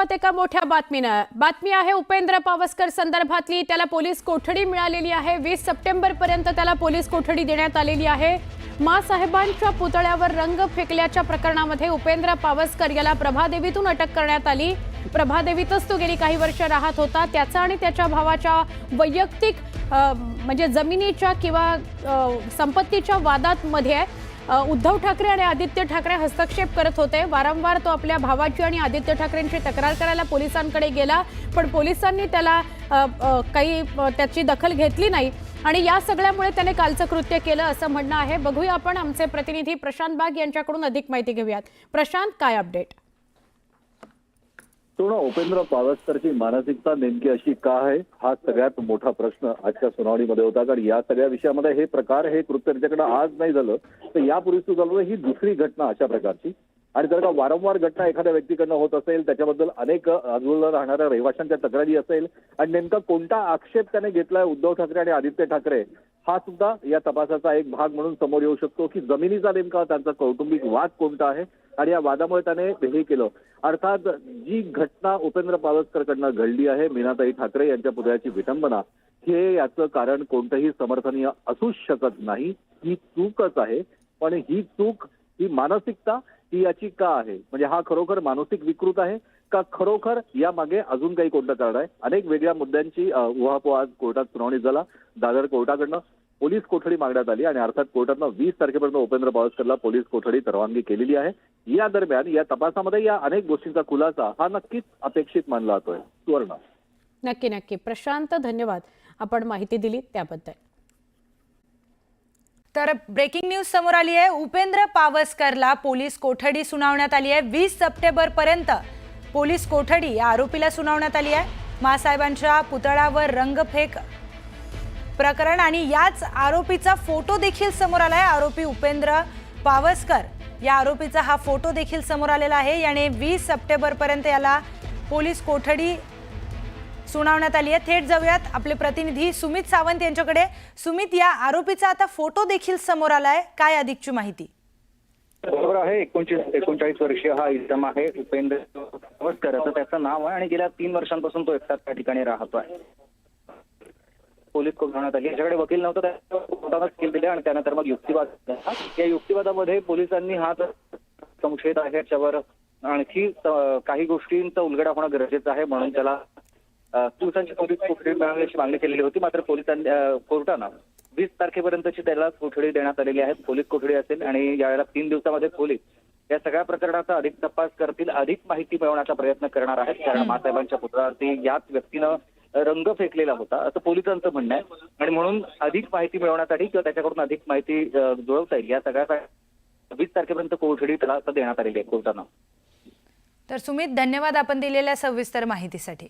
सुरुवात एका मोठ्या बातमीनं। बातमी आहे उपेंद्र पावसकर संदर्भातली। त्याला पोलीस कोठडी मिळालेली आहे। 20 सप्टेंबर पर्यंत त्याला पोलीस कोठडी देण्यात आलेली आहे। माँसाहेबांच्या पुतळ्यावर रंग फेकल्याच्या प्रकरणामध्ये उपेंद्र पावसकर याला प्रभादेवीतून अटक करण्यात आली। प्रभादेवीतच तो गेली काही वर्ष राहत होता। त्याचा आणि त्याच्या भावाच्या वैयक्तिक म्हणजे जमिनीच्या किंवा संपत्तीच्या वादात मध्ये उद्धव ठाकरे आणि आदित्य ठाकरे हस्तक्षेप करत होते। वारंवार तो आपल्या भावाची आणि आदित्य ठाकरेंची तक्रार करायला पोलिसांकडे गेला, पण पोलिसांनी त्याला काही त्याची दखल घेतली नाही आणि या सगळ्यामुळे त्याने कालचं कृत्य केलं असं म्हणणं आहे। बघूया आपण आमचे प्रतिनिधी प्रशांत बाग यांच्याकडून अधिक माहिती घेऊयात। प्रशांत, काय अपडेट? उपेंद्र पावसकरची मानसिकता नेमकी अशी का आहे हा सगळ्यात मोठा प्रश्न आजच्या सुनावणीमध्ये होता। कारण या सगळ्या विषयामध्ये हे कृत्य त्याच्याकडे आज नाही झालं तर यापूर्वी सुद्धा झालं। ही दुसरी घटना अशा प्रकारची, आणि जर का वारंवार घटना एखाद्या व्यक्तीकडनं होत असेल, त्याच्याबद्दल अनेक आजूबाजूला राहणाऱ्या रहिवाशांच्या तक्रारी असेल आणि नेमका कोणता आक्षेप त्याने घेतलाय उद्धव ठाकरे आणि आदित्य ठाकरे हा सुद्धा या तपासाचा एक भाग म्हणून समोर येऊ शकतो की जमिनीचा नेमका त्यांचा कौटुंबिक वाद कोणता आहे आणि या वादामुळे त्याने हे केलं। अर्थात जी घटना उपेंद्र पावसकरकडनं घडली आहे, मीनाताई ठाकरे यांच्या पुतळ्याची विटंबना, हे याचं कारण कोणतंही समर्थनीय असूच शकत नाही। ही चूकच आहे, पण ही चूक, ही मानसिकता ही याची का आहे? म्हणजे हा खरोखर मानसिक विकृत आहे का खरोखर या मागे अजून काही कोणतं कारण आहे? अनेक वेगळ्या मुद्द्यांची उहापोह आज कोर्टात सुनावणी झाला। दादर कोर्टाकडनं पोलीस कोठडी मागण्यात आली आणि अर्थात कोर्टानं 20 तारखेपर्यंत उपेंद्र पावसकरला पोलीस कोठडी परवानगी केलेली आहे। या दरम्यान या तपासामध्ये या अनेक गोष्टींचा खुलासा हा नक्कीच अपेक्षित मानला जातोय। सुवर्ण, नक्की प्रशांत, धन्यवाद आपण माहिती दिली त्याबद्दल। तर ब्रेकिंग न्यूज समोर आली आहे। उपेंद्र पावसकरला पोलीस कोठडी सुनावण्यात आली आहे। 20 सप्टेंबर पर्यंत पोलीस कोठडी या आरोपीला सुनावण्यात आली आहे। माँसाहेबांच्या पुतळ्यावर रंगफेक प्रकरण आणि याच आरोपीचा फोटो देखील समोर आला आहे। आरोपी उपेंद्र पावसकर या आरोपीचा हा फोटो देखील समोर आलेला आहे। याने 20 सप्टेंबर पर्यंत याला पोलीस कोठडी सुनावण्यात आली आहे। थेट जाऊयात आपले प्रतिनिधी सुमित सावंत यांच्याकडे। सुमित, या आरोपीचा आता फोटो देखील समोर आलाय, काय अधिकची माहिती? बरोबर आहे। 39 वर्षीय हा इसम आहे उपेंद्र पावसकर असं त्याचं नाव आहे आणि गेल्या 3 वर्षांपासून तो एकटाच त्या ठिकाणी राहतोय। पोलीस कोठडीत आली, याच्याकडे वकील नव्हता, त्या कोर्टानं वकील दिले आणि त्यानंतर मग युक्तिवाद झाला। या युक्तिवादामध्ये पोलिसांनी हा संशयित आहे याच्यावर आणखी काही गोष्टींचा उलगडा होणं गरजेचं आहे म्हणून त्याला दिवसांची पोलीस कोठडी मिळवण्याची मागणी केलेली होती। मात्र पोलिसांनी कोर्टानं 20 तारखेपर्यंतची त्याला कोठडी देण्यात आलेली आहे। पोलीस कोठडी असेल आणि यावेळेला 3 दिवसामध्ये पोलीस या सगळ्या प्रकरणाचा अधिक तपास करतील, अधिक माहिती मिळवण्याचा प्रयत्न करणार आहेत। कारण माँसाहेबांच्या पुतळ्यावरती याच व्यक्तीनं रंग फेकलेला होता असं पोलिसांचं म्हणणं आहे आणि म्हणून अधिक माहिती मिळवण्यासाठी किंवा त्याच्याकडून अधिक माहिती जुळवता येईल या सगळ्या 20 तारखेपर्यंत कोठडी त्याला देण्यात आलेली आहे कोर्टानं। तर सुमित, धन्यवाद आपण दिलेल्या सविस्तर माहितीसाठी।